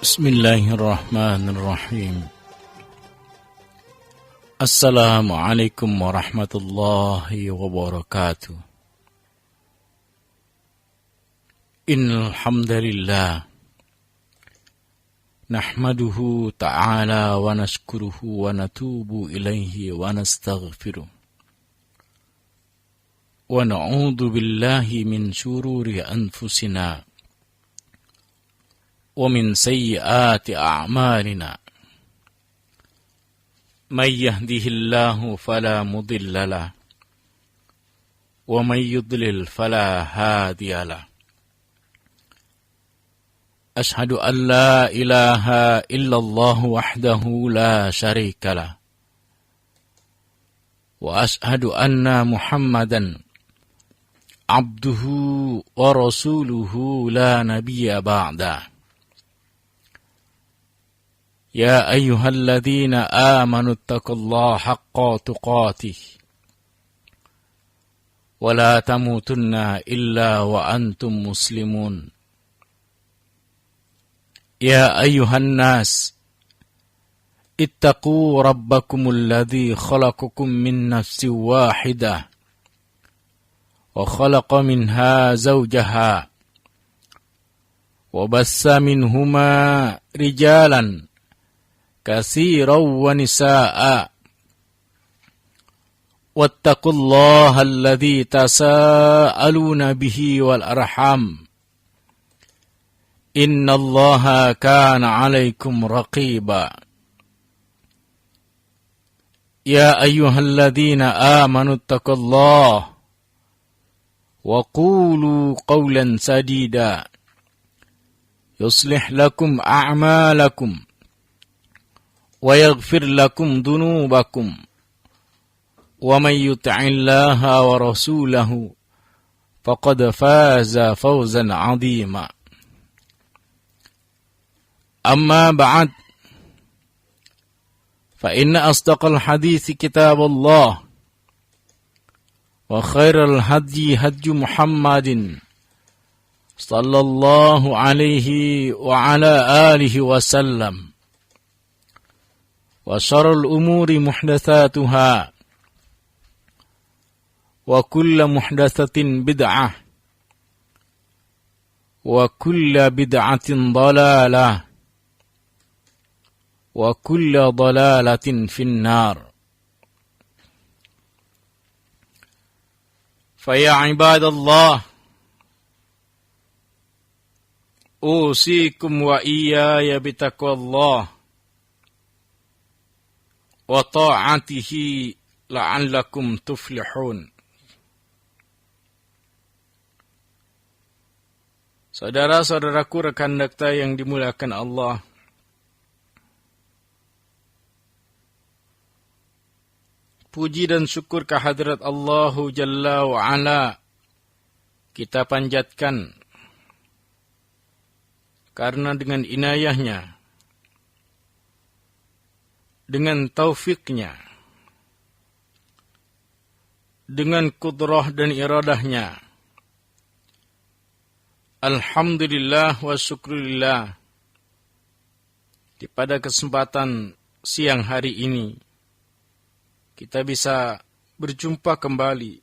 Bismillahirrahmanirrahim. Assalamualaikum warahmatullahi wabarakatuh. Innal hamdalillah nahmaduhu ta'ala wa nashkuruhu wa natubu ilaihi wa nastaghfiruh. Wa na'udzu billahi min syururi anfusina ومن سيئات أعمالنا من يهده الله فلا مضل له ومن يضلل فلا هادي له أشهد أن لا إله إلا الله وحده لا شريك له وأشهد أن محمدا عبده ورسوله لا نبي بعده يا أيها الذين آمنوا اتقوا الله حق تقاته ولا تموتن إلا وأنتم مسلمون يا أيها الناس اتقوا ربكم الذي خلقكم من نفس واحدة وخلق منها زوجها وبث منهما رجالا كثيرا ونساء واتقوا الله الذي تساءلون به والأرحام إن الله كان عليكم رقيبا يا أيها الذين آمنوا اتقوا الله وقولوا قولا سديدا يصلح لكم أعمالكم ويغفر لكم ذنوبكم ومن يطع الله ورسوله فقد فاز فوزا عظيما أما بعد فإن أصدق الحديث كتاب الله وخير الهدي هدي محمد صلى الله عليه وعلى آله وسلم وشر الأمور محدثاتها وكل محدثة بدعة وكل بدعة ضلالة وكل ضلالة في النار فيا عباد الله أوصيكم وإياي بتقوى الله wa ta'atihi la'allakum tuflihun. Saudara-saudaraku, rekan dakta yang dimuliakan Allah, puji dan syukur kehadirat Allahu Jalla wa Ala kita panjatkan karena dengan inayahnya, dengan taufiknya, dengan kudrah dan iradahnya. Alhamdulillah wa syukurillah. Pada kesempatan siang hari ini, kita bisa berjumpa kembali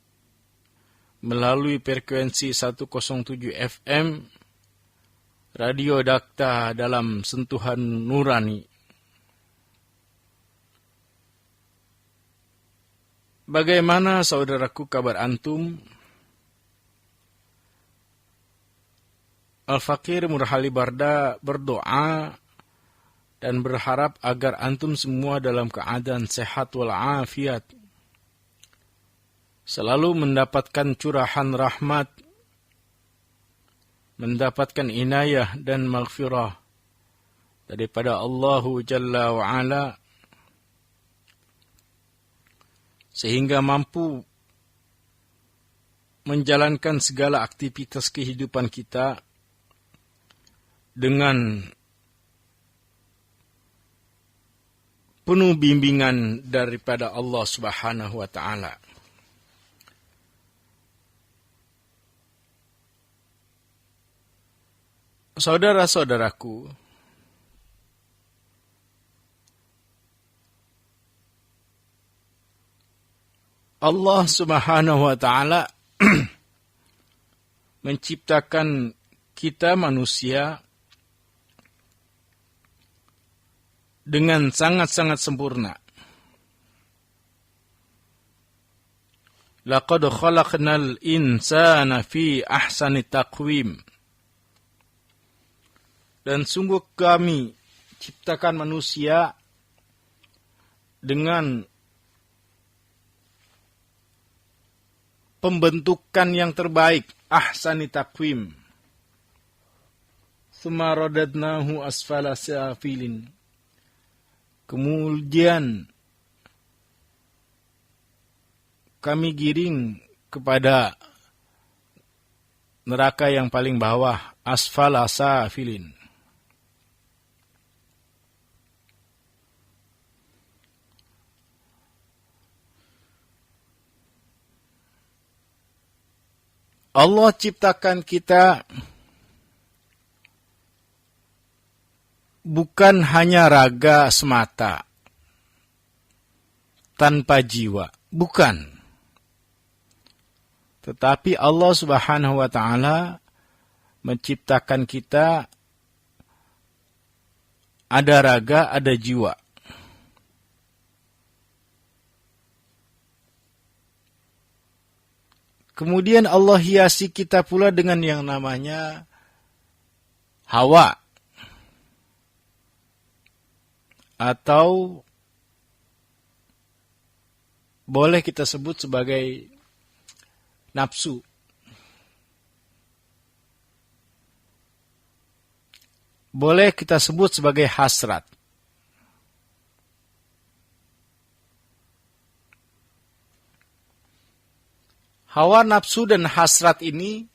melalui frekuensi 107 FM Radio Dakta dalam sentuhan nurani. Bagaimana saudaraku kabar antum? Al-Fakir Murhali Barda berdoa dan berharap agar antum semua dalam keadaan sehat walafiat, selalu mendapatkan curahan rahmat, mendapatkan inayah dan maghfirah daripada Allahu Jalla wa Ala, sehingga mampu menjalankan segala aktivitas kehidupan kita dengan penuh bimbingan daripada Allah Subhanahu wa Ta'ala. Saudara-saudaraku, Allah Subhanahu wa taala menciptakan kita manusia dengan sangat-sangat sempurna. Laqad khalaqnal insana fi ahsani taqwim. Dan sungguh kami ciptakan manusia dengan pembentukan yang terbaik, ahsani taqwim. Tsumma radadnahu asfala safilin. Kemudian kami giring kepada neraka yang paling bawah, asfala safilin. Allah ciptakan kita bukan hanya raga semata, tanpa jiwa, bukan. Tetapi Allah Subhanahu wa taala menciptakan kita ada raga, ada jiwa. Kemudian Allah hiasi kita pula dengan yang namanya hawa. Atau boleh kita sebut sebagai nafsu. Boleh kita sebut sebagai hasrat. Hawa, nafsu, dan hasrat ini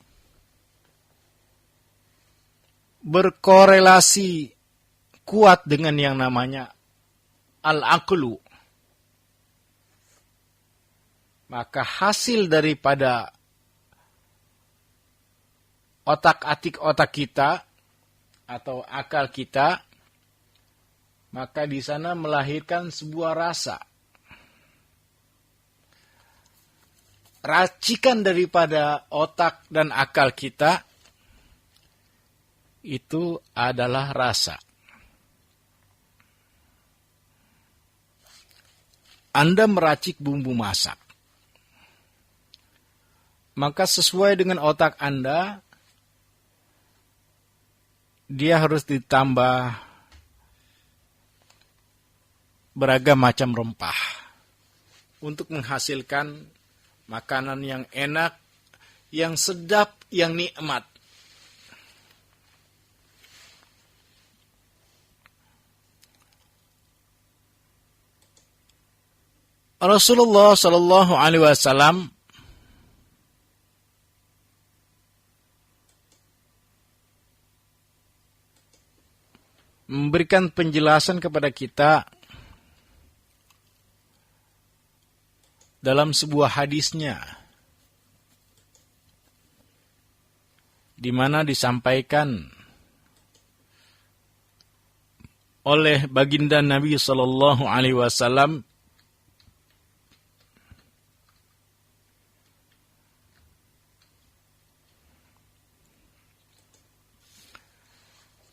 berkorelasi kuat dengan yang namanya al-aqlu. Maka hasil daripada otak-atik otak kita atau akal kita, maka di sana melahirkan sebuah rasa. Racikan daripada otak dan akal kita itu adalah rasa. Anda meracik bumbu masak, maka sesuai dengan otak Anda, dia harus ditambah beragam macam rempah untuk menghasilkan makanan yang enak, yang sedap, yang nikmat. Rasulullah Shallallahu Alaihi Wasallam memberikan penjelasan kepada kita dalam sebuah hadisnya, di mana disampaikan oleh baginda Nabi Sallallahu Alaihi Wasallam,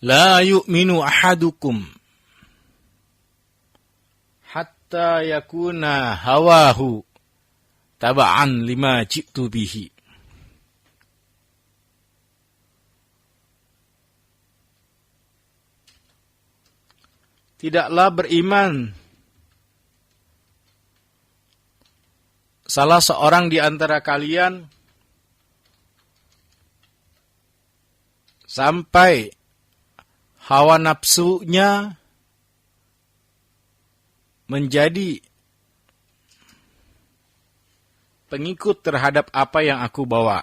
la yu'minu ahadukum hatta yakuna hawahu taba'an lima ji'tu bihi. Tidaklah beriman salah seorang di antara kalian sampai hawa nafsunya menjadi pengikut terhadap apa yang aku bawa.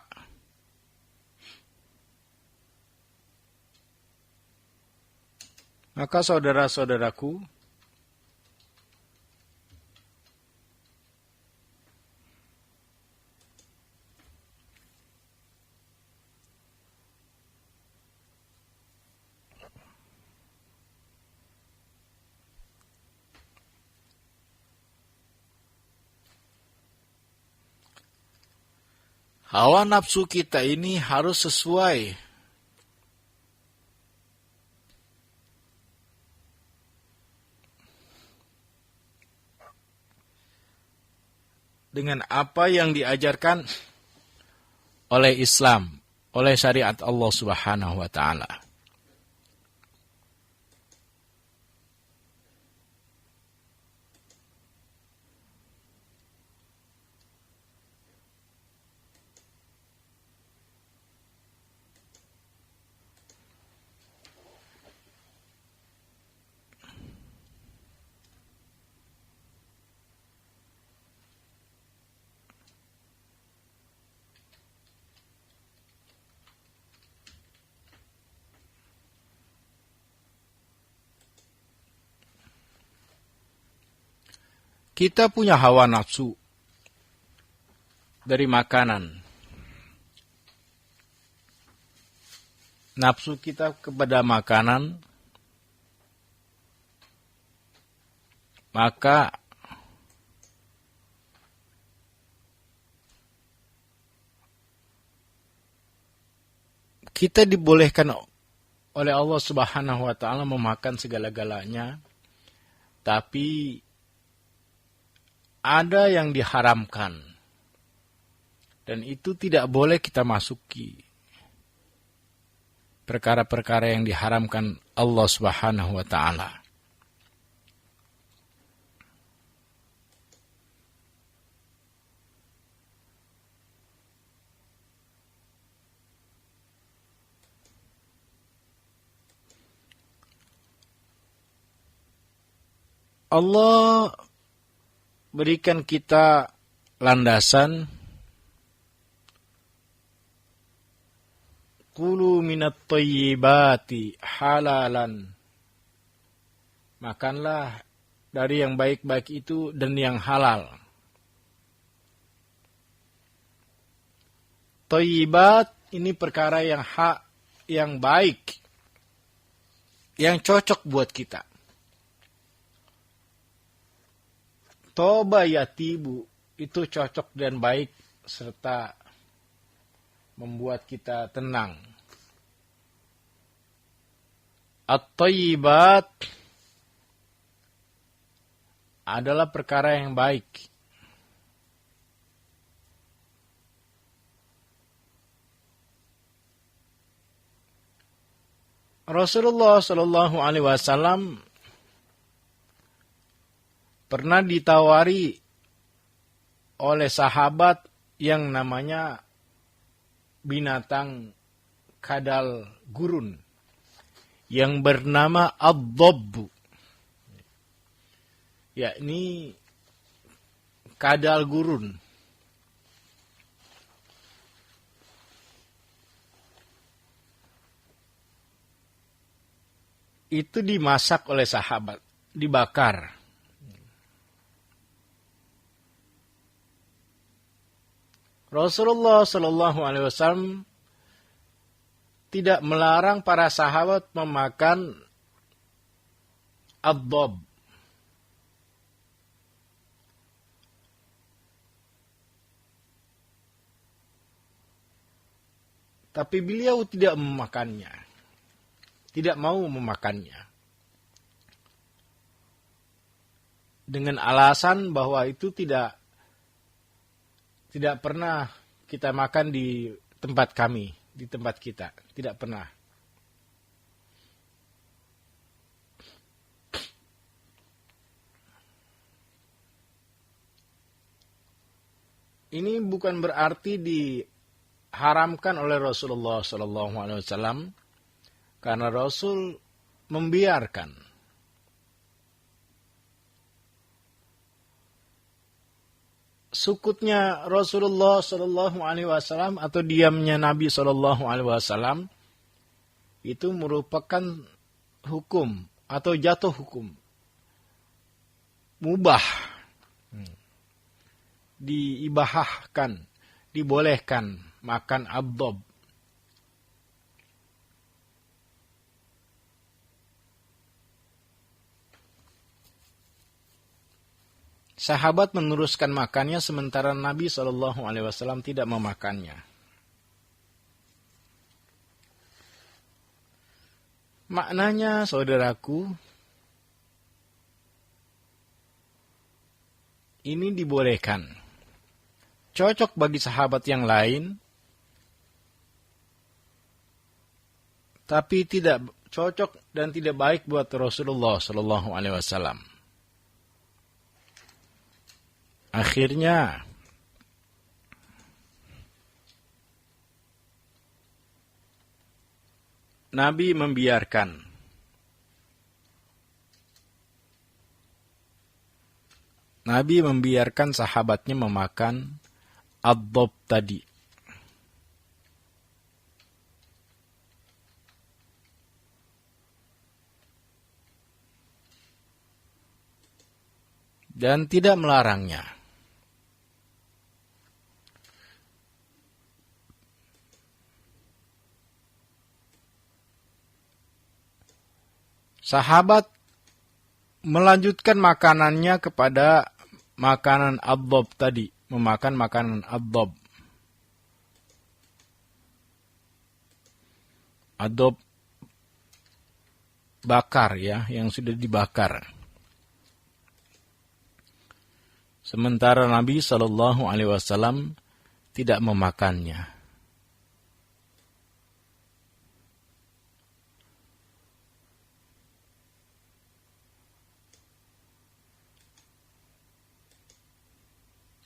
Maka saudara-saudaraku, Hawa nafsu kita ini harus sesuai dengan apa yang diajarkan oleh Islam, oleh syariat Allah Subhanahu wa taala. Kita punya hawa nafsu dari makanan. Nafsu kita kepada makanan, maka kita dibolehkan oleh Allah Subhanahu wa taala memakan segala-galanya, tapi ada yang diharamkan, dan itu tidak boleh kita masuki. Perkara-perkara yang diharamkan Allah Subhanahu wa taala. Allah berikan kita landasan, kulu minat thayyibati halalan, makanlah dari yang baik-baik itu dan yang halal. Thayyibat ini perkara yang hak, yang baik, yang cocok buat kita. Toba yatibu itu cocok dan baik serta membuat kita tenang. At-thayyibat adalah perkara yang baik. Rasulullah Shallallahu Alaihi Wasallam pernah ditawari oleh sahabat yang namanya binatang kadal gurun yang bernama ad-dhabb, yakni kadal gurun. Itu dimasak oleh sahabat, dibakar. Rasulullah Shallallahu Alaihi Wasallam tidak melarang para sahabat memakan ad-dhabb. Tapi beliau tidak memakannya, tidak mau memakannya, dengan alasan bahwa itu tidak pernah kita makan di tempat kami, di tempat kita. Tidak pernah. Ini bukan berarti diharamkan oleh Rasulullah SAW, karena Rasul membiarkan. Sukutnya Rasulullah Shallallahu Alaihi Wasallam atau diamnya Nabi Shallallahu Alaihi Wasallam itu merupakan hukum atau jatuh hukum mubah, diibahahkan, dibolehkan makan ad-dhabb. sahabat meneruskan makannya sementara Nabi SAW tidak memakannya. Maknanya, saudaraku, ini dibolehkan. Cocok bagi sahabat yang lain, tapi tidak cocok dan tidak baik buat Rasulullah SAW. Akhirnya, Nabi membiarkan sahabatnya memakan ad-dhab tadi. Dan tidak melarangnya. Sahabat melanjutkan makanannya kepada makanan ad-dhab tadi, memakan makanan ad-dhab. Ad-dhab bakar ya, yang sudah dibakar. Sementara Nabi SAW tidak memakannya.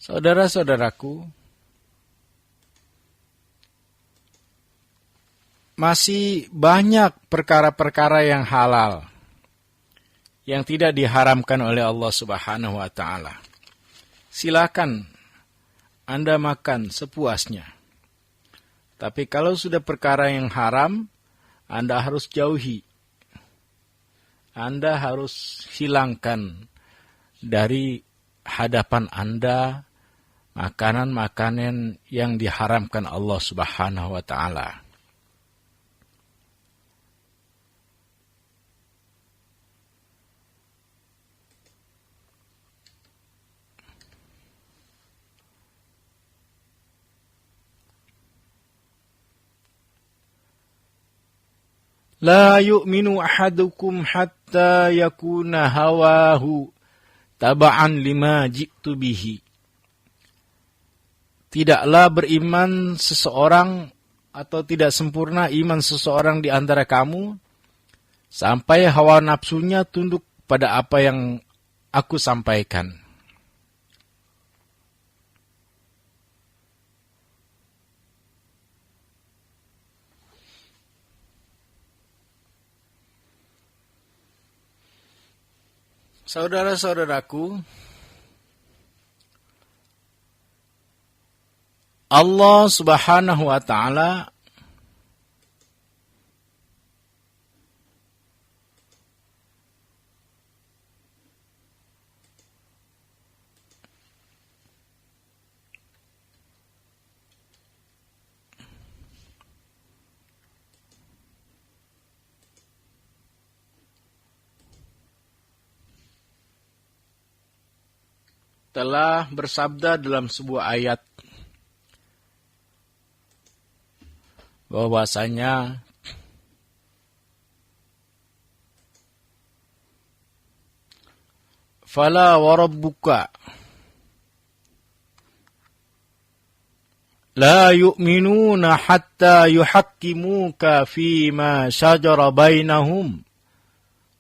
Saudara-saudaraku, masih banyak perkara-perkara yang halal yang tidak diharamkan oleh Allah Subhanahu wa taala. Silakan Anda makan sepuasnya. Tapi kalau sudah perkara yang haram, Anda harus jauhi. Anda harus hilangkan dari hadapan Anda makanan-makanan yang diharamkan Allah Subhanahu wa taala. La yu'minu ahadukum hatta yakuna hawahu taba'an lima ji'tu bihi. Tidaklah beriman seseorang atau tidak sempurna iman seseorang di antara kamu sampai hawa nafsunya tunduk pada apa yang aku sampaikan. Saudara-saudaraku, Allah Subhanahu wa taala telah bersabda dalam sebuah ayat bahwasanya fala warabbuka la yu'minuna hatta yuhakkimuka fima shajara bainahum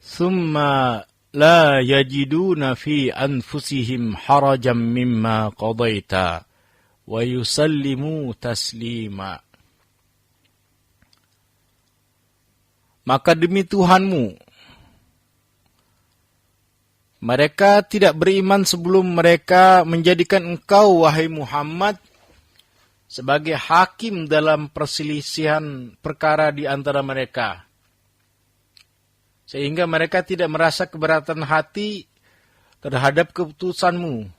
thumma la yajiduna fi anfusihim harajan mimma qadaita wa yusallimu taslima. Maka demi Tuhanmu, mereka tidak beriman sebelum mereka menjadikan engkau, wahai Muhammad, sebagai hakim dalam perselisihan perkara di antara mereka. Sehingga mereka tidak merasa keberatan hati terhadap keputusanmu.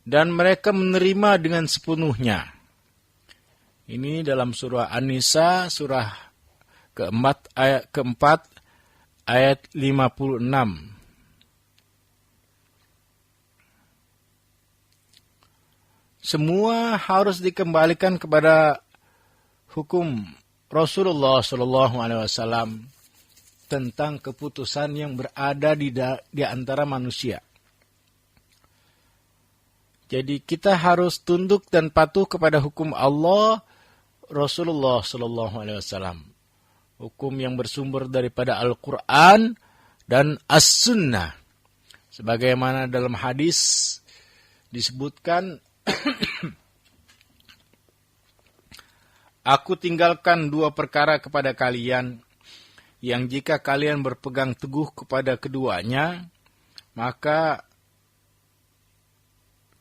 Dan mereka menerima dengan sepenuhnya. Ini dalam surah An-Nisa, surah keempat, ayat 56. semua harus dikembalikan kepada hukum Rasulullah SAW tentang keputusan yang berada di antara manusia. Jadi kita harus tunduk dan patuh kepada hukum Allah, Rasulullah SAW. Hukum yang bersumber daripada Al-Quran dan As-Sunnah. Sebagaimana dalam hadis disebutkan, aku tinggalkan 2 perkara kepada kalian, yang jika kalian berpegang teguh kepada keduanya, maka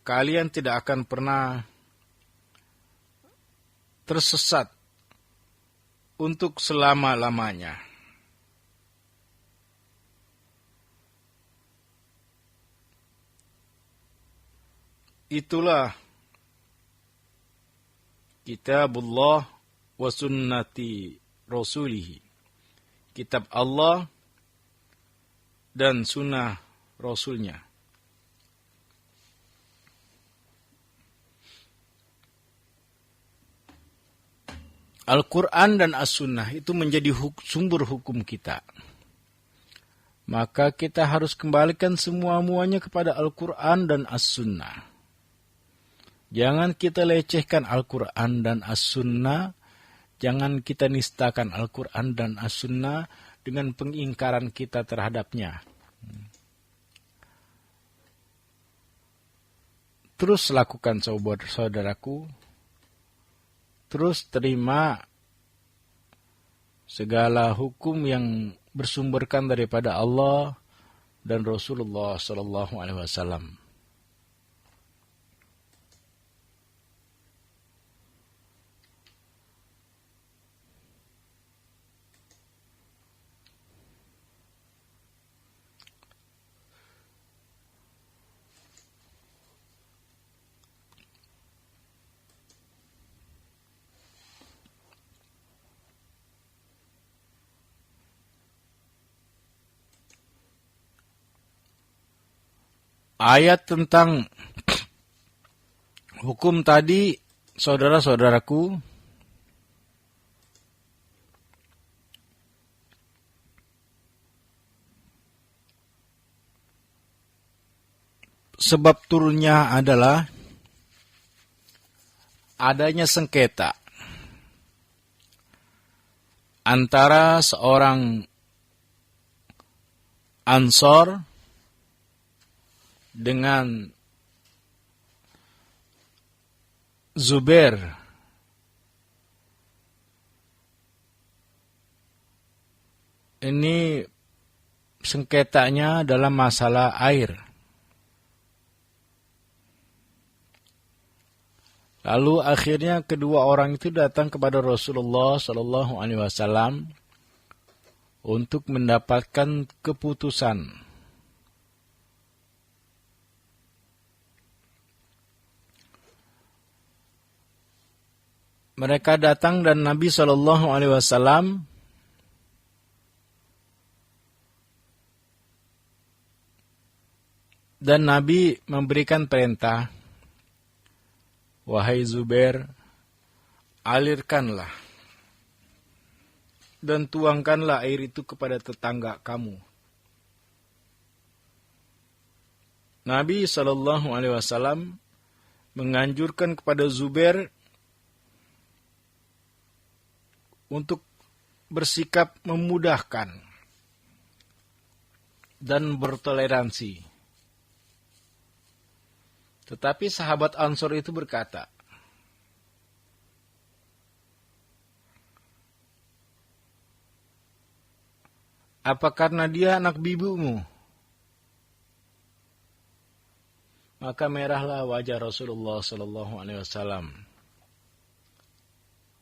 kalian tidak akan pernah tersesat untuk selama-lamanya. Itulah kitabullah wa sunnati rasulihi. Kitab Allah dan sunnah Rasulnya. Al-Quran dan As-Sunnah itu menjadi sumber hukum kita. Maka kita harus kembalikan semua-muanya kepada Al-Quran dan As-Sunnah. Jangan kita lecehkan Al-Quran dan As-Sunnah. Jangan kita nistakan Al-Quran dan As-Sunnah dengan pengingkaran kita terhadapnya. Terus lakukan saudaraku. Terus terima segala hukum yang bersumberkan daripada Allah dan Rasulullah SAW. Ayat tentang hukum tadi, saudara-saudaraku, sebab turunnya adalah adanya sengketa antara seorang Ansor dengan Zubair. Ini sengketanya dalam masalah air. Lalu akhirnya kedua orang itu datang kepada Rasulullah SAW untuk mendapatkan keputusan. Mereka datang dan Nabi SAW dan Nabi memberikan perintah, wahai Zubair, alirkanlah dan tuangkanlah air itu kepada tetangga kamu. Nabi SAW menganjurkan kepada Zubair untuk bersikap memudahkan dan bertoleransi. Tetapi sahabat Ansor itu berkata, apa karena dia anak bibumu? Maka merahlah wajah Rasulullah SAW.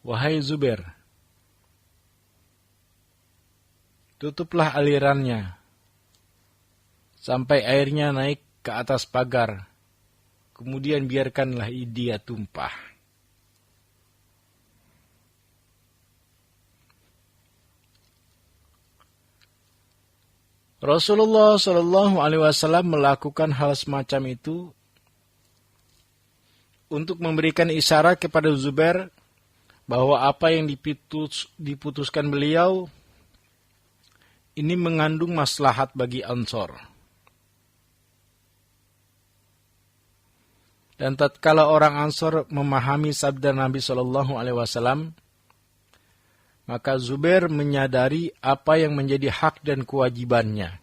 Wahai Zubair, tutuplah alirannya sampai airnya naik ke atas pagar. Kemudian biarkanlah dia tumpah. Rasulullah SAW melakukan hal semacam itu untuk memberikan isyarat kepada Zubair bahwa apa yang diputuskan beliau ini mengandung maslahat bagi Ansor. Dan tatkala orang Ansor memahami sabda Nabi Shallallahu Alaihi Wasallam, maka Zubair menyadari apa yang menjadi hak dan kewajibannya.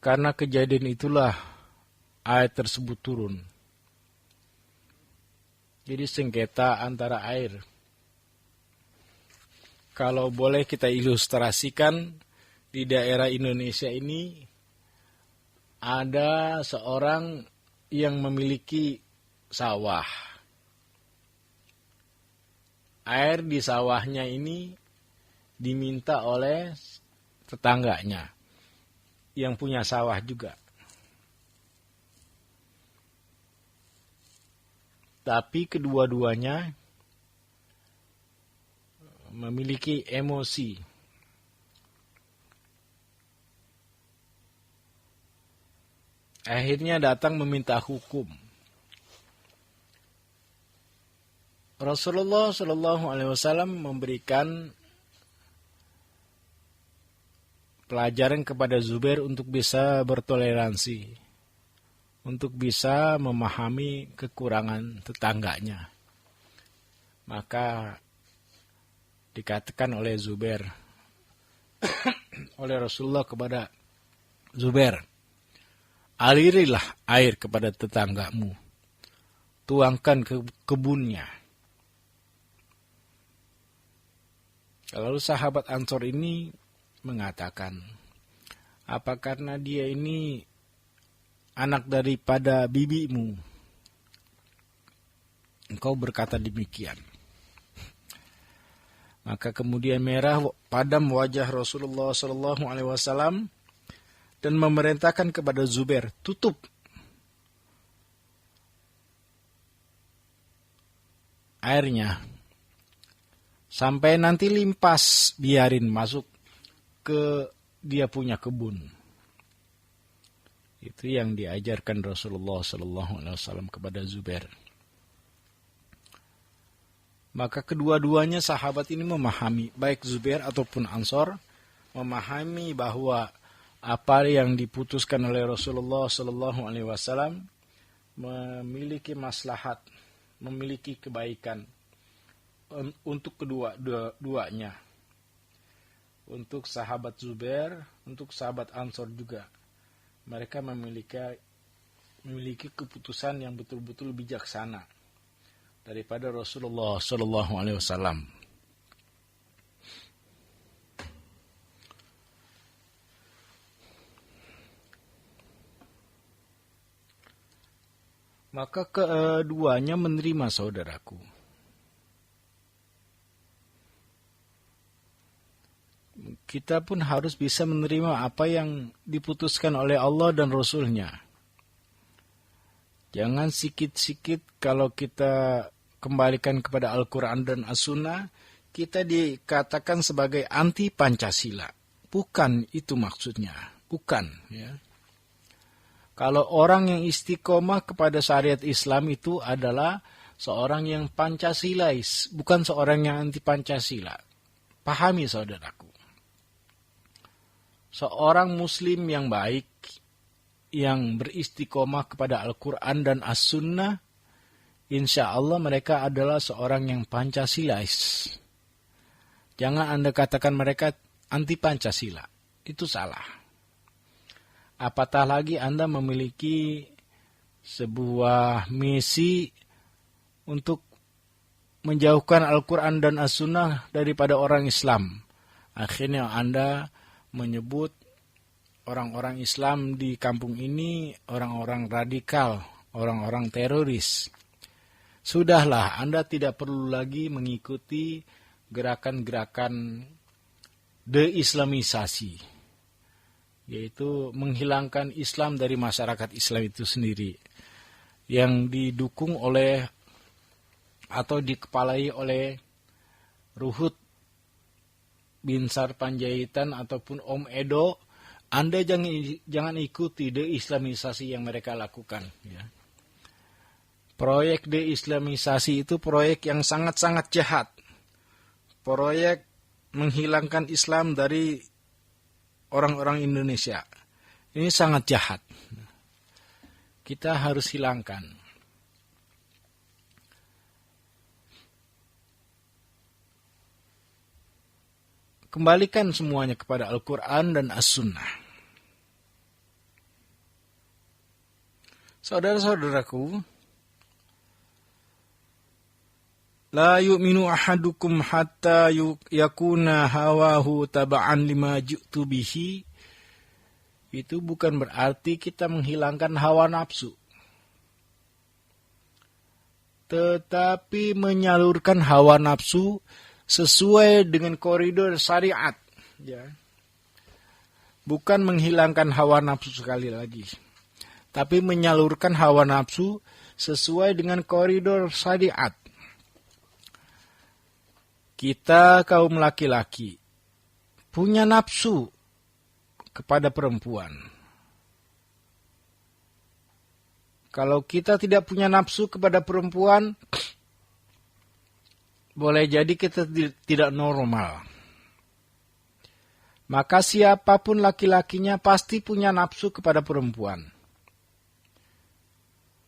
Karena kejadian itulah ayat tersebut turun. Jadi sengketa antara air. Kalau boleh kita ilustrasikan, di daerah Indonesia ini ada seorang yang memiliki sawah. Air di sawahnya ini diminta oleh tetangganya yang punya sawah juga. Tapi kedua-duanya memiliki emosi. Akhirnya datang meminta hukum. Rasulullah Shallallahu Alaihi Wasallam memberikan pelajaran kepada Zubair untuk bisa bertoleransi, untuk bisa memahami kekurangan tetangganya. Maka dikatakan oleh Zubair, oleh Rasulullah kepada Zubair, alirilah air kepada tetanggamu, tuangkan ke kebunnya. Lalu sahabat Ansor ini mengatakan, apa karena dia ini anak daripada bibimu, engkau berkata demikian? Maka kemudian merah padam wajah Rasulullah Sallallahu Alaihi Wasallam dan memerintahkan kepada Zubair, tutup airnya sampai nanti limpas, biarin masuk ke dia punya kebun. Itu yang diajarkan Rasulullah Sallallahu Alaihi Wasallam kepada Zubair. Maka kedua-duanya sahabat ini memahami, baik Zubair ataupun Ansor, memahami bahwa apa yang diputuskan oleh Rasulullah Sallallahu Alaihi Wasallam memiliki maslahat, memiliki kebaikan untuk kedua-duanya. Untuk sahabat Zubair, untuk sahabat Ansor juga. Mereka memiliki keputusan yang betul-betul bijaksana daripada Rasulullah Sallallahu Alaihi Wasallam. Maka keduanya menerima, saudaraku. Kita pun harus bisa menerima apa yang diputuskan oleh Allah dan Rasul-Nya. Jangan sikit-sikit kalau kita kembalikan kepada Al-Quran dan As-Sunnah, kita dikatakan sebagai anti Pancasila. Bukan itu maksudnya. Bukan. Ya. Kalau orang yang istiqomah kepada syariat Islam itu adalah seorang yang Pancasilais, bukan seorang yang anti Pancasila. Pahami, saudaraku. Seorang Muslim yang baik, yang beristiqomah kepada Al-Quran dan As-Sunnah, insya Allah mereka adalah seorang yang Pancasilais. Jangan Anda katakan mereka anti Pancasila. Itu salah. Apatah lagi Anda memiliki sebuah misi untuk menjauhkan Al-Quran dan As-Sunnah daripada orang Islam. Akhirnya Anda menyebut orang-orang Islam di kampung ini orang-orang radikal, orang-orang teroris. Sudahlah, Anda tidak perlu lagi mengikuti gerakan-gerakan deislamisasi, yaitu menghilangkan Islam dari masyarakat Islam itu sendiri, yang didukung oleh atau dikepalai oleh Ruhut bin Sarpanjaitan ataupun Om Edo. Anda jangan ikuti deislamisasi yang mereka lakukan. Ya. Proyek deislamisasi itu proyek yang sangat-sangat jahat. Proyek menghilangkan Islam dari orang-orang Indonesia. Ini sangat jahat. Kita harus hilangkan. Kembalikan semuanya kepada Al-Quran dan As-Sunnah. Saudara-saudaraku, la yu'minu ahadukum hatta yakuna hawahu taba'an lima ji'tu bihi. Itu bukan berarti kita menghilangkan hawa nafsu, tetapi menyalurkan hawa nafsu sesuai dengan koridor syariat, ya. Bukan menghilangkan hawa nafsu sekali lagi, tapi menyalurkan hawa nafsu sesuai dengan koridor syariat. Kita kaum laki-laki punya nafsu kepada perempuan. Kalau kita tidak punya nafsu kepada perempuan, boleh jadi kita tidak normal. Maka siapapun laki-lakinya pasti punya nafsu kepada perempuan.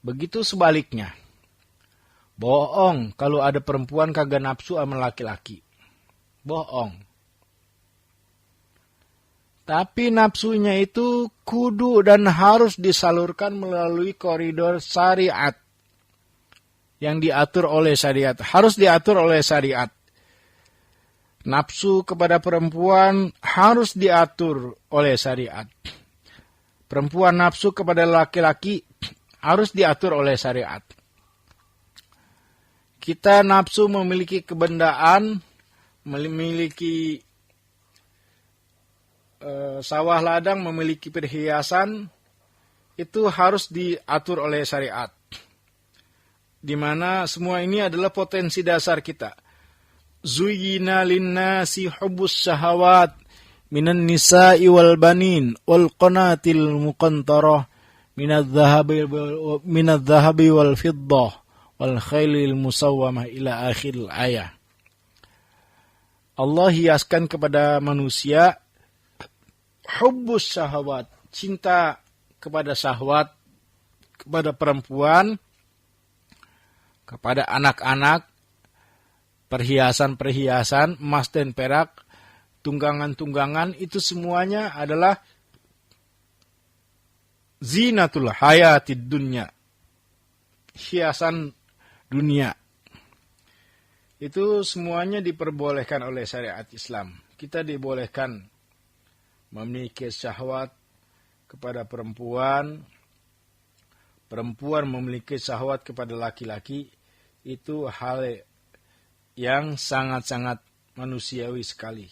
Begitu sebaliknya. Bohong kalau ada perempuan kagak nafsu sama laki-laki. Bohong. Tapi nafsunya itu kudu dan harus disalurkan melalui koridor syariat. Yang diatur oleh syariat. Harus diatur oleh syariat. Nafsu kepada perempuan harus diatur oleh syariat. Perempuan nafsu kepada laki-laki harus diatur oleh syariat. Kita nafsu memiliki kebendaan, memiliki sawah ladang, memiliki perhiasan, itu harus diatur oleh syariat. Di mana semua ini adalah potensi dasar kita. Zuyyina linnasi hubbus syahawat minan nisa'i wal banin wal qanatil muqantarah minadh dhahabi wal fiddah wal khailil musawwamah ila akhir ayat. Allah hiaskan kepada manusia hubbus syahawat, cinta kepada syahwat, kepada perempuan, kepada anak-anak, perhiasan-perhiasan, emas dan perak, tunggangan-tunggangan, itu semuanya adalah zinatul hayatid dunya, hiasan dunia. Itu semuanya diperbolehkan oleh syariat Islam. Kita dibolehkan memiliki syahwat kepada perempuan, perempuan memiliki syahwat kepada laki-laki. Itu hal yang sangat-sangat manusiawi sekali.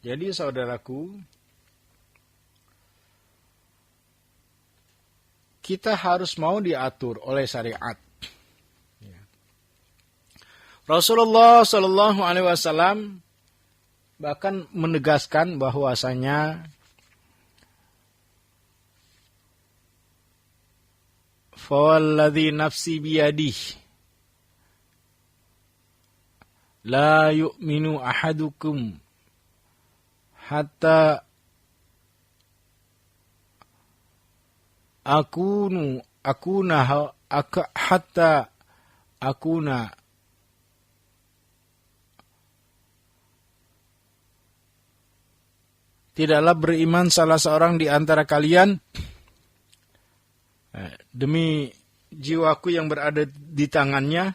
Jadi saudaraku, kita harus mau diatur oleh syariat. Rasulullah Shallallahu Alaihi Wasallam bahkan menegaskan bahwasanya fawalladzi nafsi biyadih la yu'minu ahadukum hatta akuna tidaklah beriman salah seorang di antara kalian demi jiwaku yang berada di tangannya,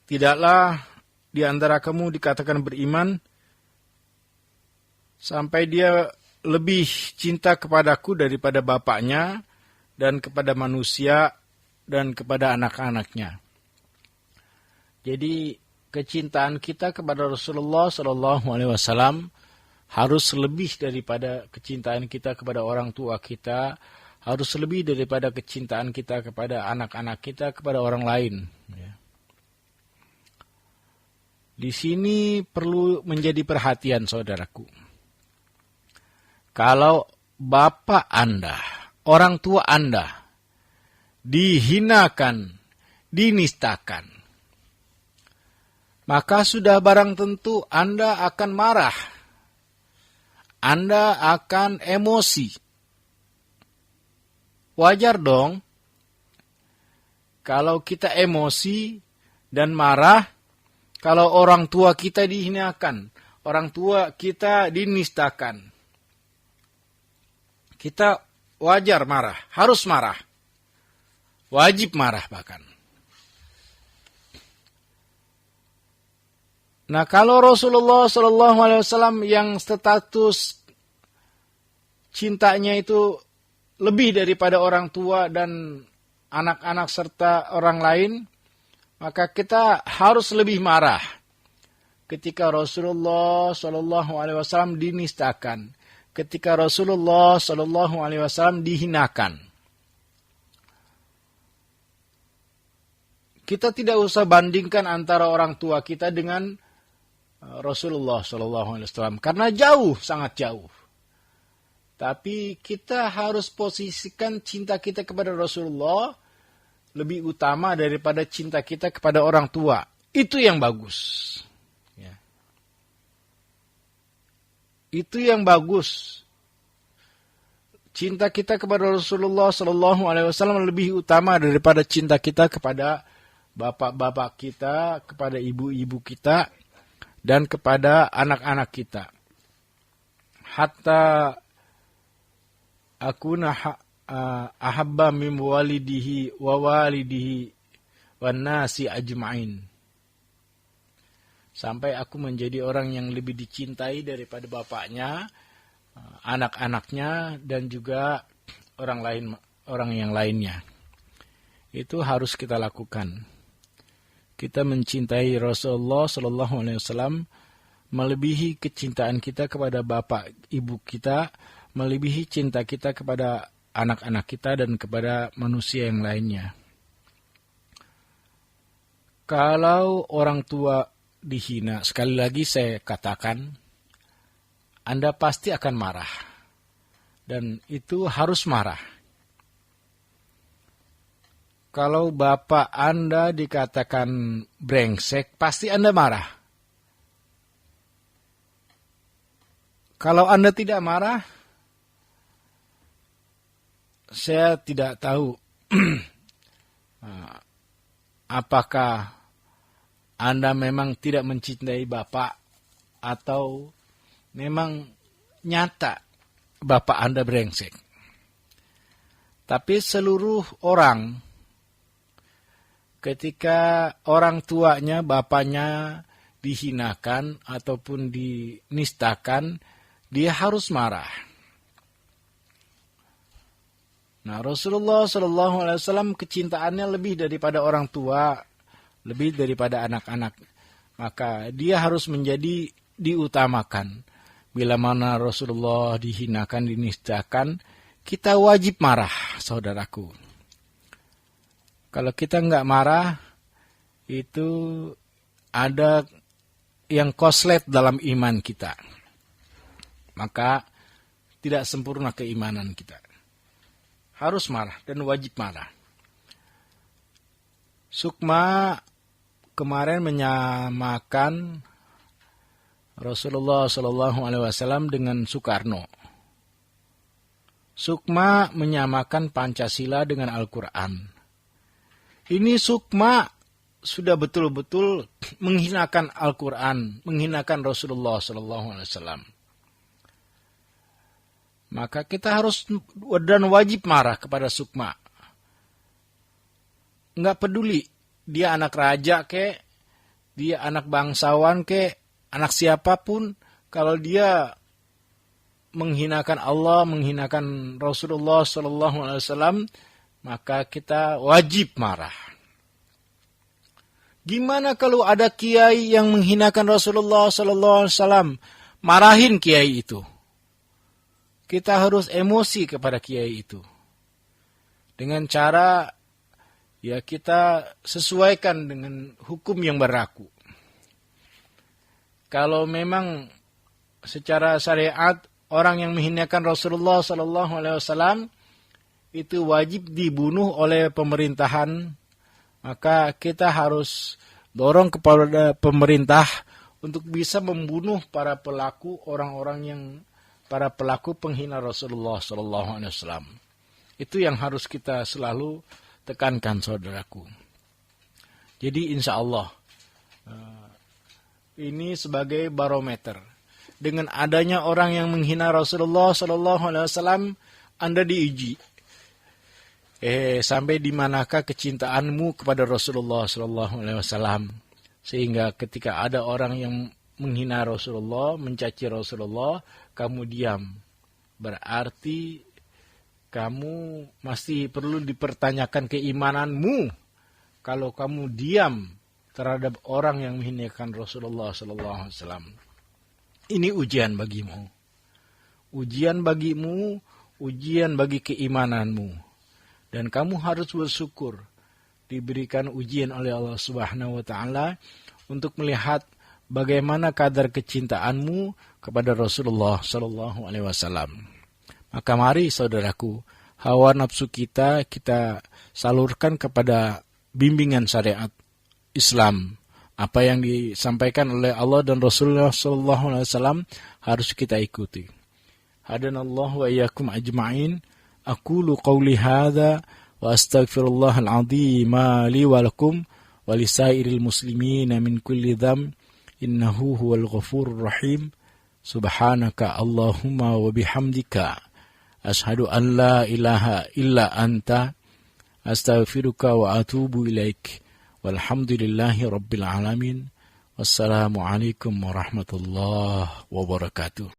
tidaklah di antara kamu dikatakan beriman sampai dia lebih cinta kepadaku daripada bapaknya dan kepada manusia dan kepada anak-anaknya. Jadi kecintaan kita kepada Rasulullah Shallallahu Alaihi Wasallam harus lebih daripada kecintaan kita kepada orang tua kita, harus lebih daripada kecintaan kita kepada anak-anak kita, kepada orang lain. Di sini perlu menjadi perhatian saudaraku. Kalau bapak Anda, orang tua Anda, dihinakan, dinistakan, maka sudah barang tentu Anda akan marah. Anda akan emosi. Wajar dong kalau kita emosi dan marah kalau orang tua kita dihinakan, orang tua kita dinistakan. Kita wajar marah, harus marah. Wajib marah bahkan. Nah, kalau Rasulullah SAW yang status cintanya itu lebih daripada orang tua dan anak-anak serta orang lain, maka kita harus lebih marah ketika Rasulullah SAW dinistakan, ketika Rasulullah SAW dihinakan. Kita tidak usah bandingkan antara orang tua kita dengan Rasulullah SAW, karena jauh, sangat jauh. Tapi kita harus posisikan cinta kita kepada Rasulullah lebih utama daripada cinta kita kepada orang tua. Itu yang bagus. Ya. Itu yang bagus. Cinta kita kepada Rasulullah SAW lebih utama daripada cinta kita kepada bapak-bapak kita, kepada ibu-ibu kita, dan kepada anak-anak kita. Hatta akuna ahabba min walidihi wa walidihi wan nasi ajma'in. Sampai aku menjadi orang yang lebih dicintai daripada bapaknya, anak-anaknya, dan juga orang yang lainnya. Itu harus kita lakukan. Kita mencintai Rasulullah SAW melebihi kecintaan kita kepada bapak ibu kita, melebihi cinta kita kepada anak-anak kita dan kepada manusia yang lainnya. Kalau orang tua dihina, sekali lagi saya katakan, Anda pasti akan marah. Dan itu harus marah. Kalau bapak Anda dikatakan brengsek, pasti Anda marah. Kalau Anda tidak marah, saya tidak tahu apakah Anda memang tidak mencintai Bapak atau memang nyata Bapak Anda brengsek. Tapi seluruh orang, ketika orang tuanya, bapaknya dihinakan ataupun dinistakan, dia harus marah. Nah, Rasulullah SAW kecintaannya lebih daripada orang tua, lebih daripada anak-anak. Maka dia harus menjadi diutamakan. Bila mana Rasulullah dihinakan, dinistakan, kita wajib marah, saudaraku. Kalau kita nggak marah, itu ada yang koslet dalam iman kita. Maka tidak sempurna keimanan kita. Harus marah dan wajib marah. Sukma kemarin menyamakan Rasulullah SAW dengan Soekarno. Sukma menyamakan Pancasila dengan Al-Quran. Ini Sukma sudah betul-betul menghinakan Al-Quran, menghinakan Rasulullah SAW. Maka kita harus dan wajib marah kepada Sukma. Nggak peduli dia anak raja kek, dia anak bangsawan kek, anak siapapun, kalau dia menghinakan Allah, menghinakan Rasulullah SAW, maka kita wajib marah. Gimana kalau ada kiai yang menghinakan Rasulullah SAW? Marahin kiai itu. Kita harus emosi kepada kiai itu. Dengan cara, ya kita sesuaikan dengan hukum yang berlaku. Kalau memang secara syariat orang yang menghinakan Rasulullah Sallallahu Alaihi Wasallam itu wajib dibunuh oleh pemerintahan, maka kita harus dorong kepada pemerintah untuk bisa membunuh para pelaku para pelaku penghina Rasulullah Sallallahu Alaihi Wasallam. Itu yang harus kita selalu tekankan, saudaraku. Jadi insya Allah ini sebagai barometer. Dengan adanya orang yang menghina Rasulullah Sallallahu Alaihi Wasallam, Anda diuji. Sampai di manakah kecintaanmu kepada Rasulullah Sallallahu Alaihi Wasallam? Sehingga ketika ada orang yang menghina Rasulullah, mencaci Rasulullah, kamu diam. Berarti kamu masih perlu dipertanyakan keimananmu. Kalau kamu diam terhadap orang yang menghinakan Rasulullah Sallallahu Alaihi Wasallam. Ini ujian bagimu. Ujian bagimu, ujian bagi keimananmu. Dan kamu harus bersyukur diberikan ujian oleh Allah Subhanahu wa taala untuk melihat bagaimana kadar kecintaanmu kepada Rasulullah sallallahu alaihi wasallam. Maka mari saudaraku, hawa nafsu kita salurkan kepada bimbingan syariat Islam. Apa yang disampaikan oleh Allah dan Rasulullah sallallahu alaihi wasallam harus kita ikuti. Hadanallahu wa iyyakum ajma'in. Aqulu qawli hadza wa astaghfirullahal azim li wa lakum wa lisairil muslimin min kulli dzam innahu huwal ghafurur rahim. Subhanaka Allahumma wa bihamdika asyhadu an la ilaha illa anta astaghfiruka wa atubu ilaik. Walhamdulillahi rabbil alamin. Wassalamu alaikum warahmatullahi wabarakatuh.